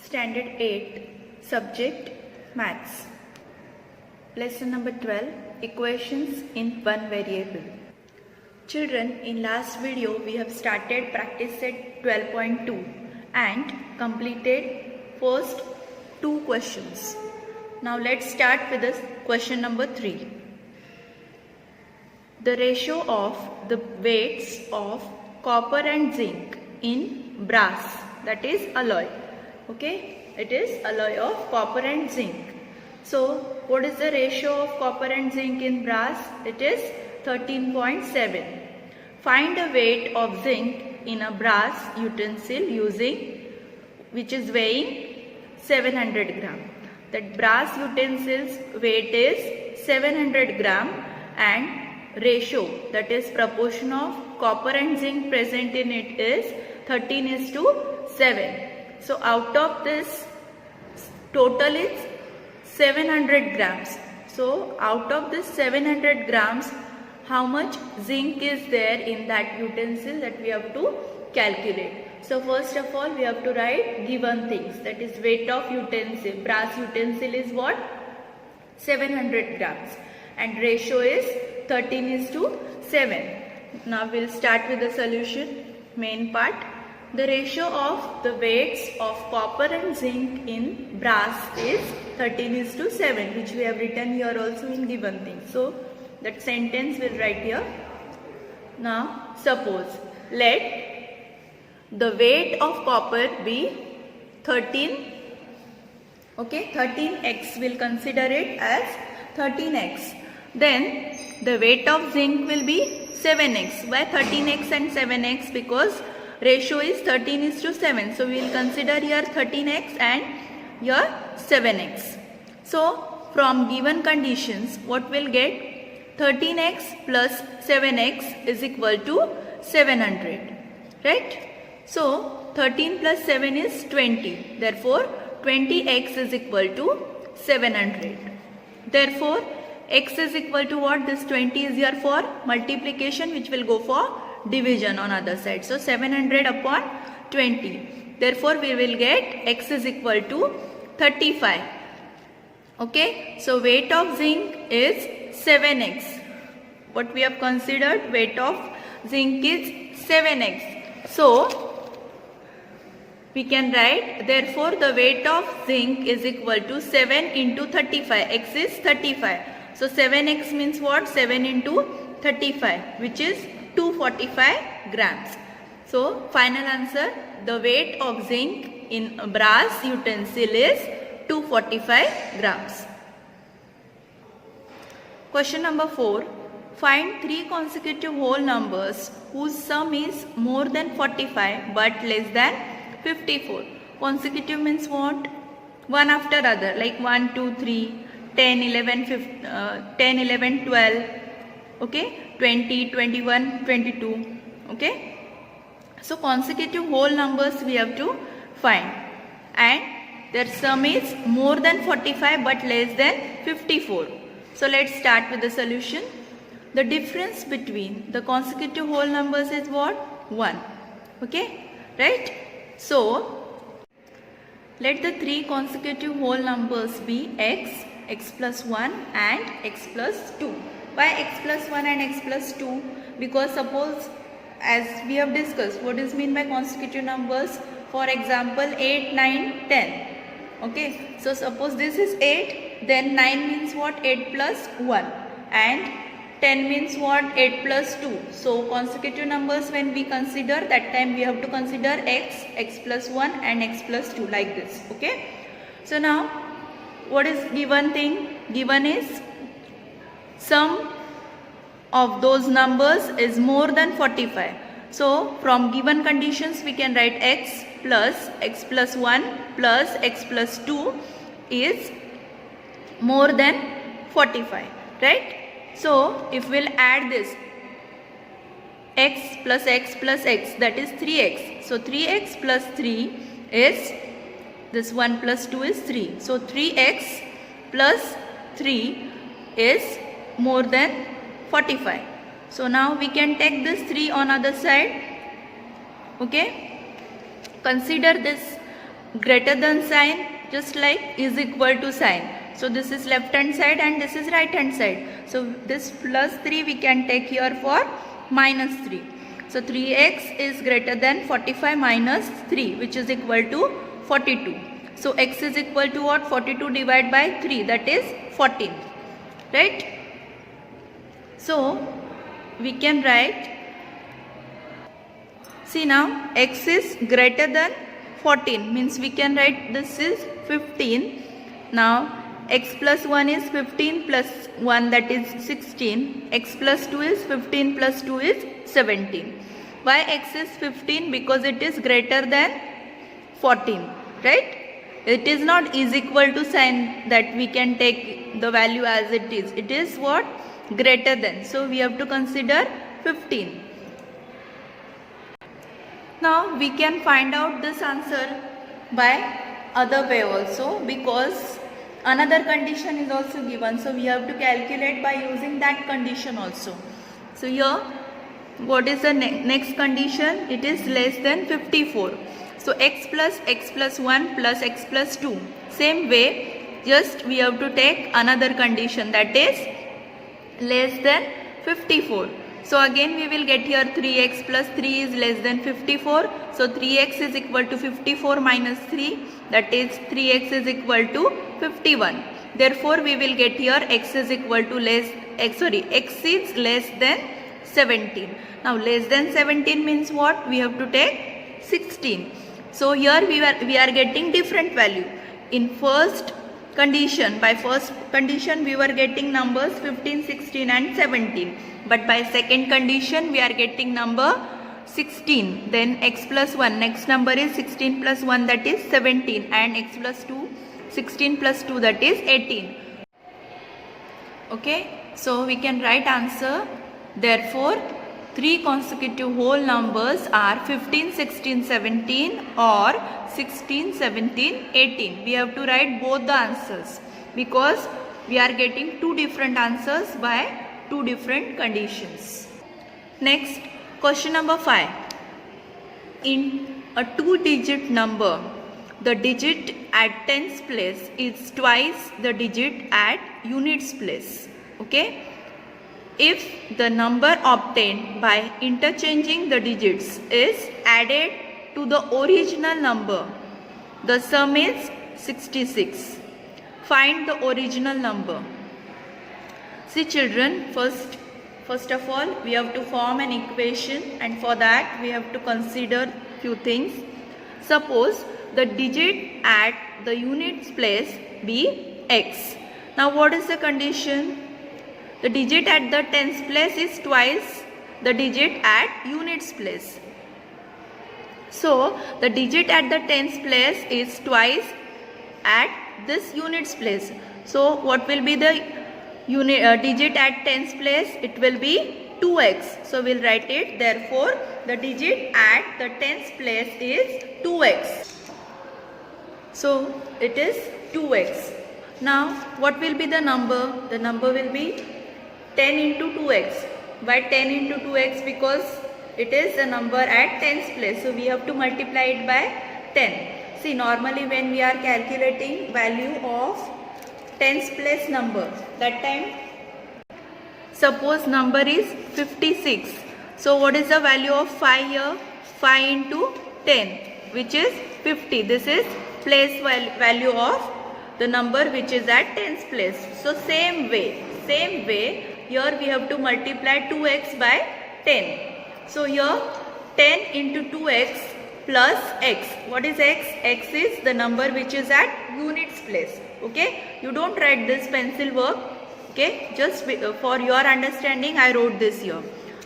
Standard 8, Subject Maths. Lesson number 12, Equations in one variable. Children, in last video we have started practice set 12.2 and completed first two questions. Now let's start with this question number 3. The ratio of the weights of copper and zinc in brass, that is alloy. Okay, it is alloy of copper and zinc. So what is the ratio of copper and zinc in brass? It is 13.7. Find the weight of zinc in a brass utensil which is weighing 700 gram. That brass utensil's weight is 700 gram and ratio, that is proportion of copper and zinc present in it, is 13:7. So out of this total is 700 grams. So out of this 700 grams, how much zinc is there in that utensil, that we have to calculate. So first of all we have to write given things, that is weight of utensil. Brass utensil is what? 700 grams and ratio is 13:7. Now we'll start with the solution. Main part. The ratio of the weights of copper and zinc in brass is 13:7, which we have written here also in given things. So that sentence we'll write here. Now suppose let the weight of copper be 13. Okay, 13x, will consider it as 13x. Then the weight of zinc will be 7x. Why 13x and 7x? Because ratio is 13:7. So we will consider here 13x and here 7x. So from given conditions, what we'll get? 13x plus 7x is equal to 700. Right? So 13 plus 7 is 20. Therefore 20x is equal to 700. Therefore x is equal to what? This 20 is here for multiplication, which will go for division on other side. So 700 upon 20. Therefore we will get x is equal to 35. Okay. So weight of zinc is 7x. What we have considered? Weight of zinc is 7x. So we can write, therefore the weight of zinc is equal to 7 into 35. X is 35. So 7x means what? 7 into 35, which is 245 grams. So final answer, the weight of zinc in a brass utensil is 245 grams. Question number 4. Find 3 consecutive whole numbers whose sum is more than 45 but less than 54. Consecutive means what? One after other, like 1, 2, 3, 10, 11, 12, okay, 20, 21, 22, okay. So consecutive whole numbers we have to find and their sum is more than 45 but less than 54. So let's start with the solution. The difference between the consecutive whole numbers is what? 1, okay, right? So let the 3 consecutive whole numbers be x, x plus 1 and x plus 2. Why x plus 1 and x plus 2? Because suppose, as we have discussed, what is mean by consecutive numbers? For example, 8, 9, 10. Okay, so suppose this is 8, then 9 means what? 8 plus 1 and 10 means what? 8 plus 2. So consecutive numbers when we consider, that time we have to consider x, x plus 1 and x plus 2, like this. Okay. So now what is given thing? Given is sum of those numbers is more than 45. So from given conditions we can write x plus 1 plus x plus 2 is more than 45. Right? So if we'll add this x plus x plus x, that is 3x. So 3x plus 3 is, this 1 plus 2 is 3. So 3x plus 3 is more than 45. So now we can take this 3 on other side. Okay. Consider this greater than sign, just like is equal to sign. So this is left hand side and this is right hand side. So this plus 3 we can take here for minus 3. So 3x is greater than 45 minus 3, which is equal to 42. So x is equal to what? 42 divided by 3, that is 14. Right? So we can write, see now, x is greater than 14, means we can write this is 15. Now x plus 1 is 15 plus 1, that is 16. X plus 2 is 15 plus 2 is 17. Why x is 15? Because it is greater than 14, right? It is not is equal to sign that we can take the value as it is. It is what? Greater than. So we have to consider 15. Now we can find out this answer by other way also, because another condition is also given. So we have to calculate by using that condition also. So here, what is the next condition? It is less than 54. So x plus 1 plus x plus 2. Same way, just we have to take another condition, that is less than 54. So again we will get here 3x plus 3 is less than 54. So 3x is equal to 54 minus 3, that is 3x is equal to 51. Therefore we will get here x is equal to x is less than 17. Now less than 17 means what? We have to take 16. So here we are getting different value. In first condition, by first condition we were getting numbers 15, 16 and 17. But by second condition we are getting number 16. Then x plus 1, next number is 16 plus 1, that is 17, and x plus 2, 16 plus 2, that is 18. Okay, so we can write answer. Therefore, 3 consecutive whole numbers are 15, 16, 17 or 16, 17, 18. We have to write both the answers because we are getting 2 different answers by 2 different conditions. Next, question number 5. In a 2-digit number, the digit at tens place is twice the digit at units place. Okay? If the number obtained by interchanging the digits is added to the original number, the sum is 66. Find the original number. See children, first of all we have to form an equation, and for that we have to consider few things. Suppose the digit at the units place be x. Now what is the condition? The digit at the tens place is twice the digit at units place. So the digit at the tens place is twice at this units place. So what will be the digit at tens place? It will be 2x. So we'll write it. Therefore the digit at the tens place is 2x. So it is 2x. Now what will be the number? The number will be 10 into 2x. Why 10 into 2x? Because it is the number at tens place. So we have to multiply it by 10. See, normally when we are calculating value of tens place number, that time suppose number is 56. So what is the value of 5 here? 5 into 10, which is 50. This is place value of the number which is at tens place. So same way, here we have to multiply 2x by 10. So here 10 into 2x plus x. What is x? X is the number which is at units place. Okay, you don't write this pencil work. Okay, just for your understanding I wrote this here.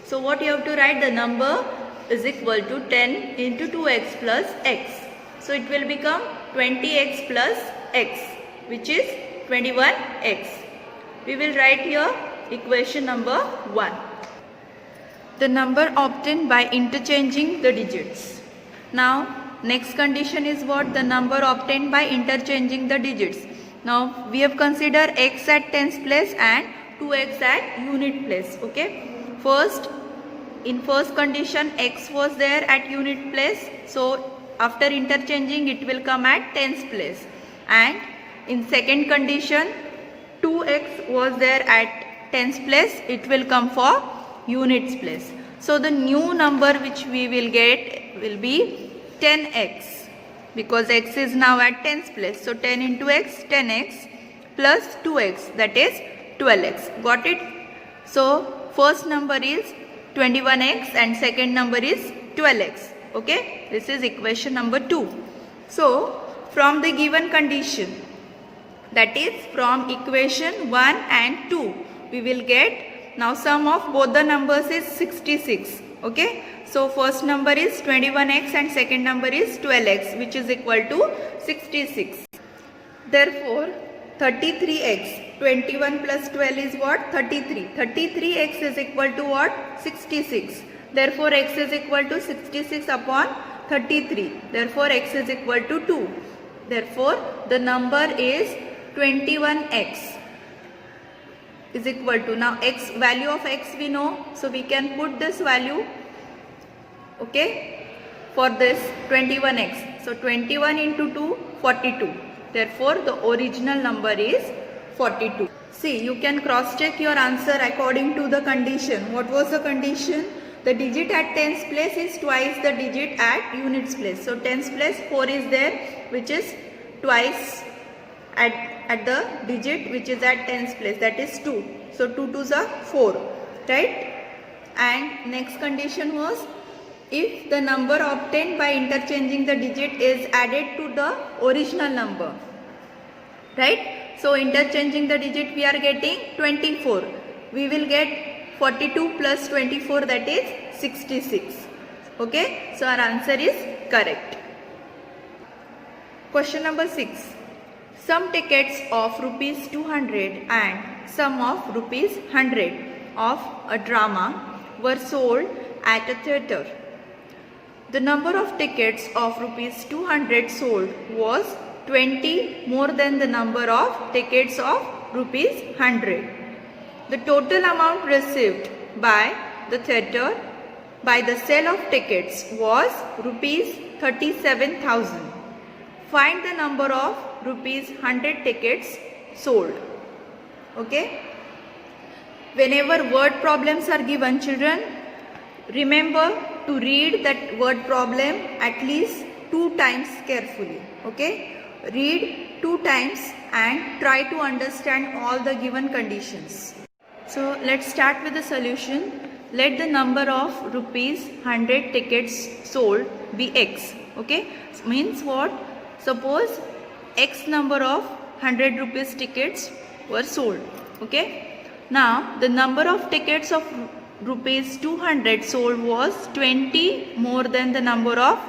So what you have to write, the number is equal to 10 into 2x plus x. So it will become 20x plus x, which is 21x. We will write here equation number 1. The number obtained by interchanging the digits. Now next condition is what? The number obtained by interchanging the digits. Now we have considered x at tens place and 2x at unit place. Okay, in first condition x was there at unit place, so After interchanging, it will come at tens place. And in second condition, 2x was there at tens place, it will come for units place. So the new number which we will get will be 10x, because x is now at tens place. So 10 into x, 10x plus 2x, that is 12x. Got it? So first number is 21x and second number is 12x. Okay, this is equation number 2. So from the given condition, that is from equation 1 and 2, we will get, now sum of both the numbers is 66. Okay, so first number is 21x and second number is 12x, which is equal to 66. Therefore 33x, 21 plus 12 is what? 33. 33x is equal to what? 66. Therefore x is equal to 66 upon 33. Therefore x is equal to 2. Therefore the number is 21x is equal to, now x, value of x we know, so we can put this value, okay, for this 21x. So 21 into 2, 42. Therefore the original number is 42. See, you can cross check your answer according to the condition. What was the condition? The digit at tens place is twice the digit at units place. So tens place 4 is there, which is twice at the digit which is at tens place, that is 2. So 2 2s are 4, right? And next condition was, if the number obtained by interchanging the digit is added to the original number, right? So interchanging the digit, we are getting 24. We will get 42 plus 24, that is 66. Okay, so our answer is correct. Question number 6. Some tickets of rupees 200 and some of rupees 100 of a drama were sold at a theatre. The number of tickets of rupees 200 sold was 20 more than the number of tickets of rupees 100. The total amount received by the theatre by the sale of tickets was rupees 37,000. Find the number of rupees 100 tickets sold. Okay. Whenever word problems are given, children, remember to read that word problem at least 2 times carefully. Okay. Read 2 times and try to understand all the given conditions. So let's start with the solution. Let the number of rupees 100 tickets sold be x. Okay. Means what? Suppose x number of 100 rupees tickets were sold. Okay. Now the number of tickets of rupees 200 sold was 20 more than the number of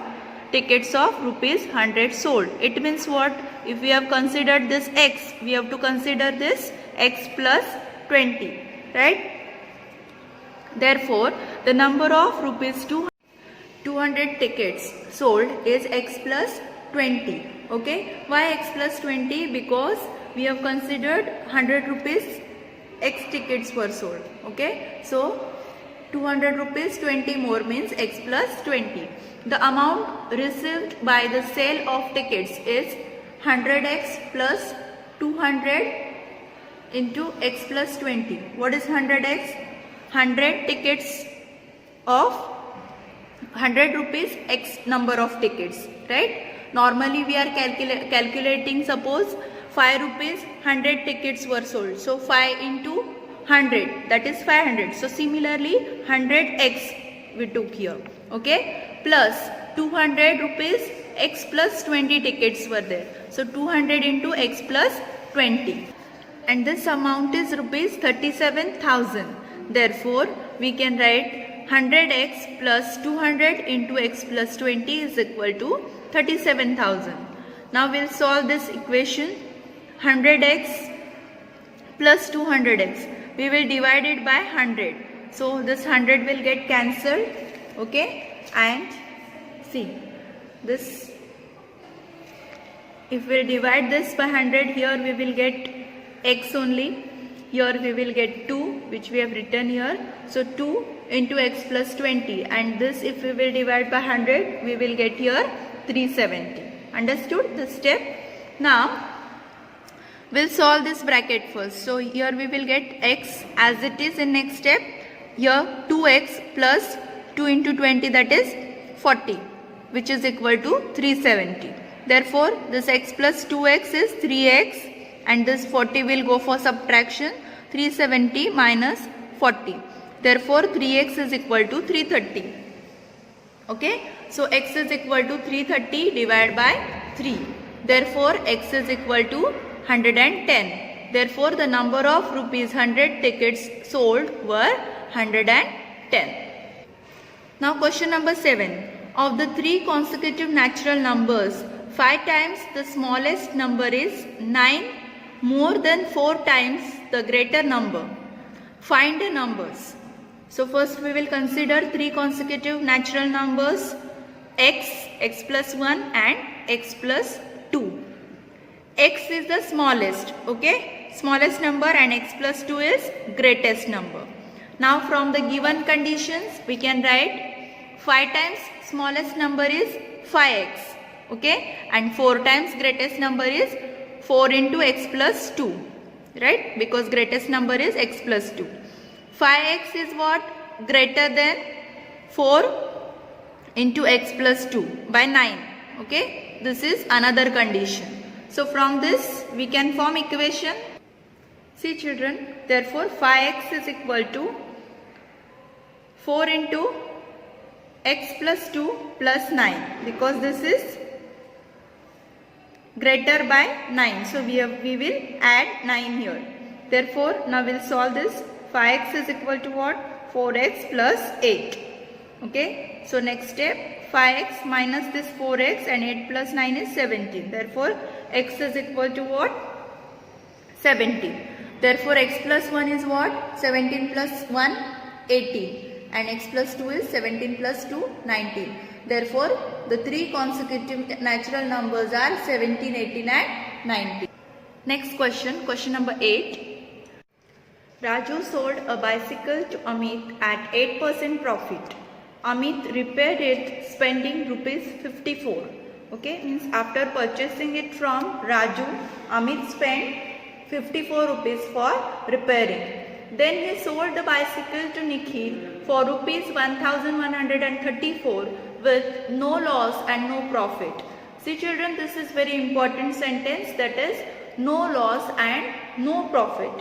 tickets of rupees 100 sold. It means what? If we have considered this x, we have to consider this x plus 20, right? Therefore the number of rupees 200 tickets sold is x plus 20. Okay, why x plus 20? Because we have considered 100 rupees x tickets were sold. Okay, so 200 rupees 20 more means x plus 20. The amount received by the sale of tickets is 100x plus 200 into x plus 20. What is 100x? 100 tickets of 100 rupees x number of tickets, right? Normally we are calculating, suppose 5 rupees 100 tickets were sold. So 5 into 100, that is 500. So similarly 100x we took here. Okay, plus 200 rupees x plus 20 tickets were there. So 200 into x plus 20. And this amount is rupees 37,000. Therefore we can write 100x plus 200 into x plus 20 is equal to 37,000. Now we'll solve this equation. 100x plus 200x. We will divide it by 100. So this 100 will get cancelled. Okay. And see this. If we divide this by 100, here we will get x only. Here we will get 2, which we have written here. So 2 into x plus 20. And this, if we will divide by 100, we will get here 370. Understood this step? Now we'll solve this bracket first. So here we will get x as it is in next step. Here 2x plus 2 into 20, that is 40, which is equal to 370. Therefore this x plus 2x is 3x and this 40 will go for subtraction. 370 minus 40. Therefore 3x is equal to 330. Okay. So x is equal to 330 divided by 3. Therefore x is equal to 110. Therefore the number of rupees 100 tickets sold were 110. Now question number 7. Of the 3 consecutive natural numbers, 5 times the smallest number is 9 more than 4 times the greater number. Find the numbers. So first we will consider 3 consecutive natural numbers, x plus 1 and x plus 2. X is the smallest, okay, smallest number, and x plus 2 is greatest number. Now from the given conditions we can write 5 times smallest number is 5x, okay, and 4 times greatest number is 4 into x plus 2, right, because greatest number is x plus 2. 5x is what? Greater than 4 into x plus 2 by 9, okay. This is another condition. So from this we can form equation. See children, therefore 5x is equal to 4 into x plus 2 plus 9, because this is greater by 9. So we will add 9 here. Therefore now we will solve this. 5x is equal to what? 4x plus 8. Okay. So next step, 5x minus this 4x and 8 plus 9 is 17. Therefore x is equal to what? 17. Therefore x plus 1 is what? 17 plus 1, 18. And x plus 2 is 17 plus 2, 19. Therefore the 3 consecutive natural numbers are 17, 18 and 19. Next question, question number 8. Raju sold a bicycle to Amit at 8% profit. Amit repaired it spending rupees 54. Okay, means after purchasing it from Raju, Amit spent 54 rupees for repairing. Then he sold the bicycle to Nikhil for rupees 1134 with no loss and no profit. See children, this is very important sentence, that is no loss and no profit.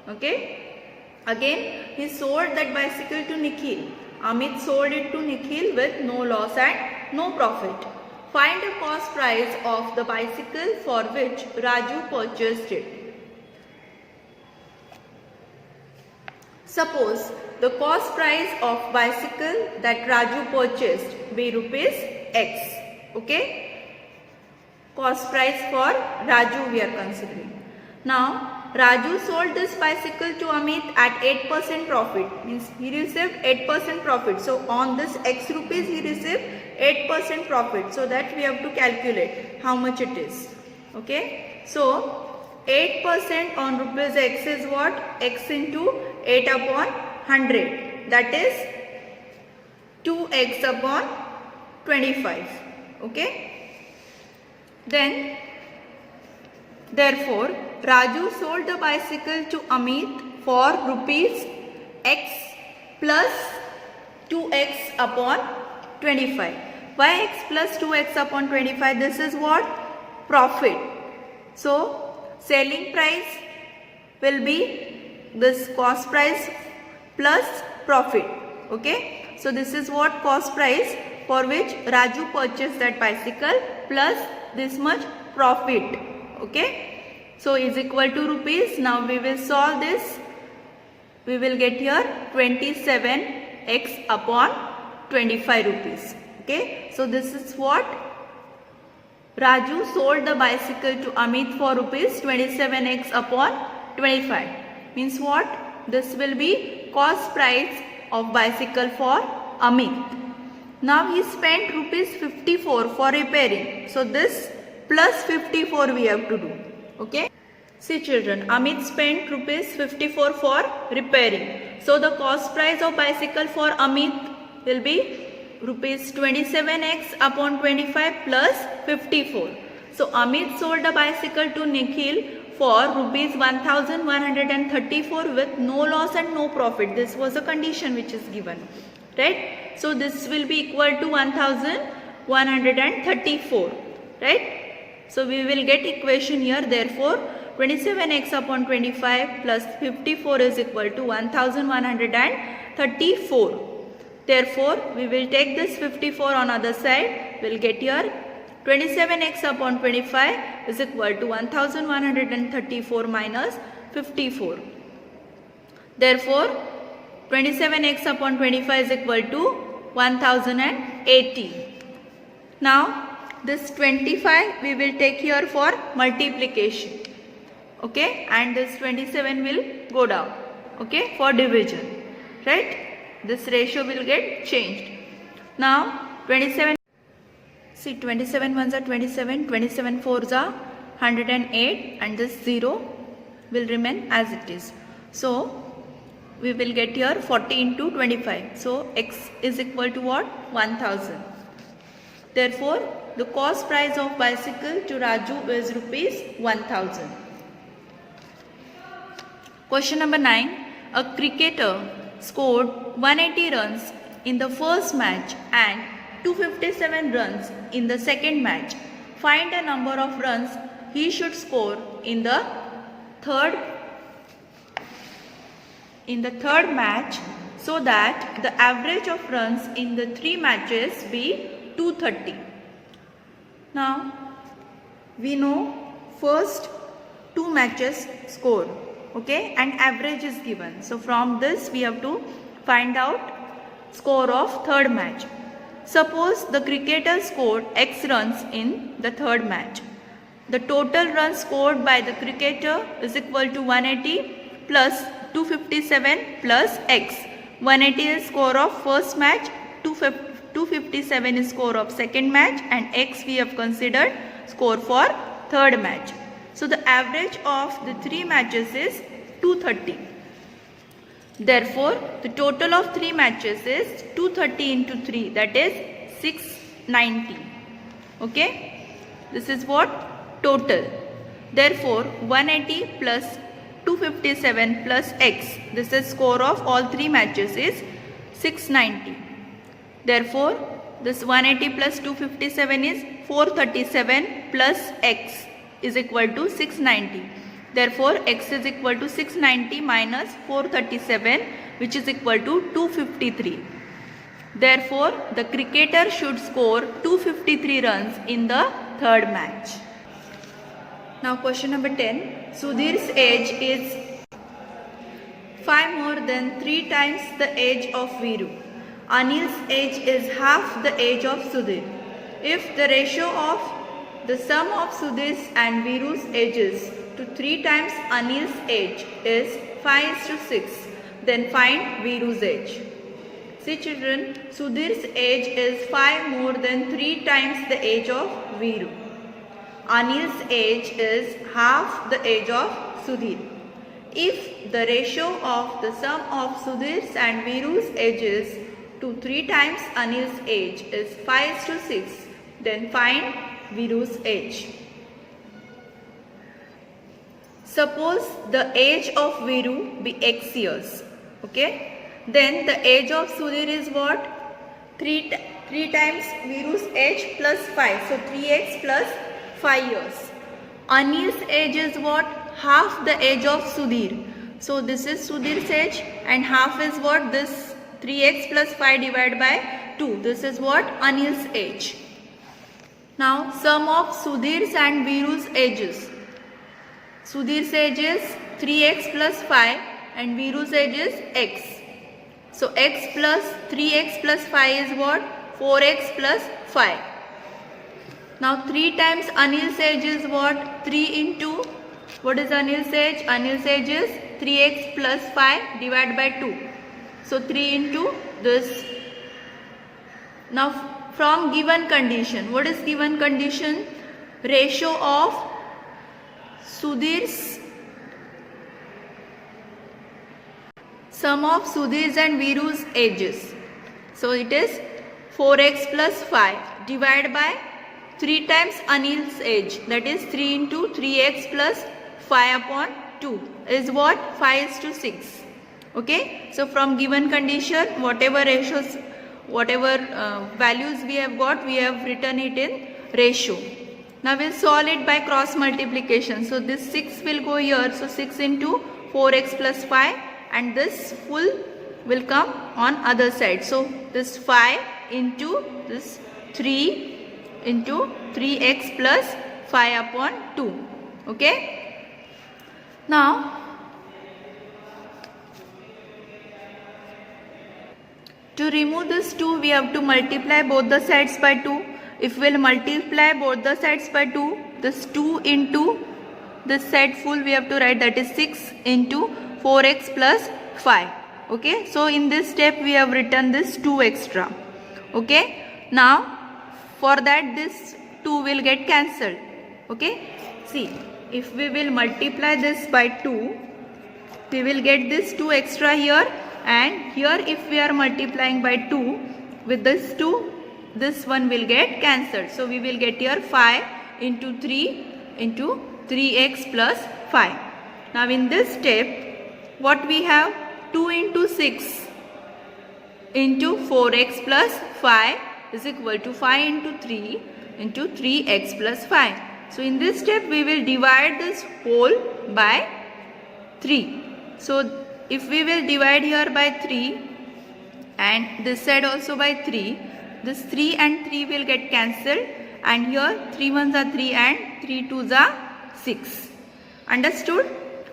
Okay. Again, he sold that bicycle to Nikhil. Amit sold it to Nikhil with no loss and no profit. Find the cost price of the bicycle for which Raju purchased it. Suppose the cost price of bicycle that Raju purchased be rupees X. Okay. Cost price for Raju we are considering. Now Raju sold this bicycle to Amit at 8% profit. Means he received 8% profit. So on this X rupees he received 8% profit. So that we have to calculate how much it is. Okay. So 8% on rupees X is what? X into 8 upon 100. That is 2x upon 25. Okay. Then therefore Raju sold the bicycle to Amit for rupees X plus 2x upon 25. Why X plus 2x upon 25? This is what? Profit. So selling price will be this cost price plus profit. Okay. So this is what? Cost price for which Raju purchased that bicycle plus this much profit. Okay. So is equal to rupees. Now we will solve this. We will get here 27x upon 25 rupees. Okay. So this is what? Raju sold the bicycle to Amit for rupees 27x upon 25. Means what? This will be cost price of bicycle for Amit. Now he spent rupees 54 for repairing. So this plus 54 we have to do. Okay. See children, Amit spent rupees 54 for repairing. So the cost price of bicycle for Amit will be rupees 27x upon 25 plus 54. So Amit sold a bicycle to Nikhil for rupees 1134 with no loss and no profit. This was a condition which is given, right? So this will be equal to 1134, right? So we will get equation here. Therefore 27x upon 25 plus 54 is equal to 1134. Therefore we will take this 54 on other side. We will get here 27x upon 25 is equal to 1134 minus 54. Therefore 27x upon 25 is equal to 1080. Now this 25 we will take here for multiplication, okay, and this 27 will go down, okay, for division, right? This ratio will get changed. Now 27, see 27 ones are 27, 27 fours are 108, and this 0 will remain as it is. So we will get here 40 into 25. So x is equal to what? 1000. Therefore the cost price of bicycle to Raju is rupees 1000. Question number 9. A cricketer scored 180 runs in the first match and 257 runs in the second match. Find a number of runs he should score in the third match so that the average of runs in the 3 matches be 230. Now we know first 2 matches score, okay, and average is given. So from this we have to find out score of third match. Suppose the cricketer scored x runs in the third match. The total runs scored by the cricketer is equal to 180 plus 257 plus x. 180 is score of first match, 257 is score of second match, and x we have considered score for third match. So the average of the 3 matches is 230. Therefore the total of 3 matches is 230 into 3, that is 690. Okay, this is what? Total. Therefore 180 plus 257 plus x, this is score of all 3 matches, is 690. Therefore this 180 plus 257 is 437 plus x is equal to 690. Therefore x is equal to 690 minus 437, which is equal to 253. Therefore the cricketer should score 253 runs in the third match. Now question number 10. Sudhir's age is 5 more than 3 times the age of Viru. Anil's age is half the age of Sudhir. If the ratio of the sum of Sudhir's and Viru's ages to 3 times Anil's age is 5:6, then find Viru's age. See children, Sudhir's age is 5 more than 3 times the age of Viru. Anil's age is half the age of Sudhir. If the ratio of the sum of Sudhir's and Viru's ages to 3 times Anil's age is 5:6, then find Viru's age. Suppose the age of Viru be x years, okay? Then the age of Sudhir is what? 3 times Viru's age plus 5. So 3x plus 5 years. Anil's age is what? Half the age of Sudhir. So this is Sudhir's age, and half is what? This 3x plus 5 divided by 2. This is what? Anil's age. Now sum of Sudhir's and Viru's ages. Sudhir's age is 3x plus 5 and Viru's age is x. So x plus 3x plus 5 is what? 4x plus 5. Now 3 times Anil's age is what? 3 into, what is Anil's age? Anil's age is 3x plus 5 divided by 2. So 3 into this. Now from given condition, what is given condition? Ratio of Sudhir's, sum of Sudhir's and Viru's ages. So it is 4x plus 5 divided by 3 times Anil's age, that is 3 into 3x plus 5 upon 2 is what? 5 is to 6. Okay, so from given condition, whatever ratios, whatever values we have got, we have written it in ratio. Now we'll solve it by cross multiplication. So this 6 will go here, so 6 into 4x plus 5, and this full will come on other side. So this 5 into this 3 into 3x plus 5 upon 2. Okay. Now to remove this 2, we have to multiply both the sides by 2. If we'll multiply both the sides by 2, this 2 into this side full we have to write, that is 6 into 4x plus 5. Okay, so in this step we have written this 2 extra. Okay, now for that this 2 will get cancelled. Okay, see, if we will multiply this by 2, we will get this 2 extra here, and here if we are multiplying by 2 with this 2, this one will get cancelled. So we will get here 5 into 3 into 3x plus 5. Now in this step, what we have? 2 into 6 into 4x plus 5 is equal to 5 into 3 into 3x plus 5. So in this step, we will divide this whole by 3. So if we will divide here by 3 and this side also by 3, this 3 and 3 will get cancelled, and here 3 ones are 3 and 3 twos are 6. Understood?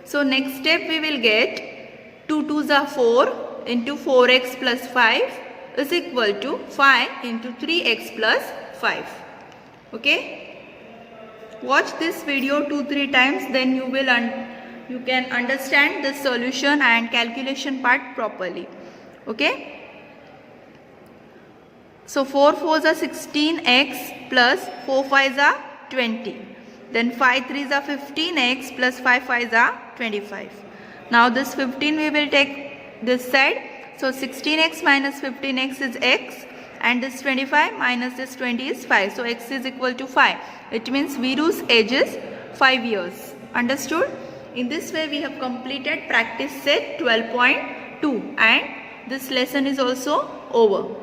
So next step we will get 2 twos are 4 into 4x plus 5 is equal to 5 into 3x plus 5. Okay? Watch this video 2-3 times, then you can understand the solution and calculation part properly. Okay? So 4 4s are 16x plus 4 5s are 20. Then 5 3s are 15x plus 5 5s are 25. Now this 15 we will take this side. So 16x minus 15x is x, and this 25 minus this 20 is 5. So x is equal to 5. It means Viru's age is 5 years. Understood? In this way we have completed practice set 12.2, and this lesson is also over.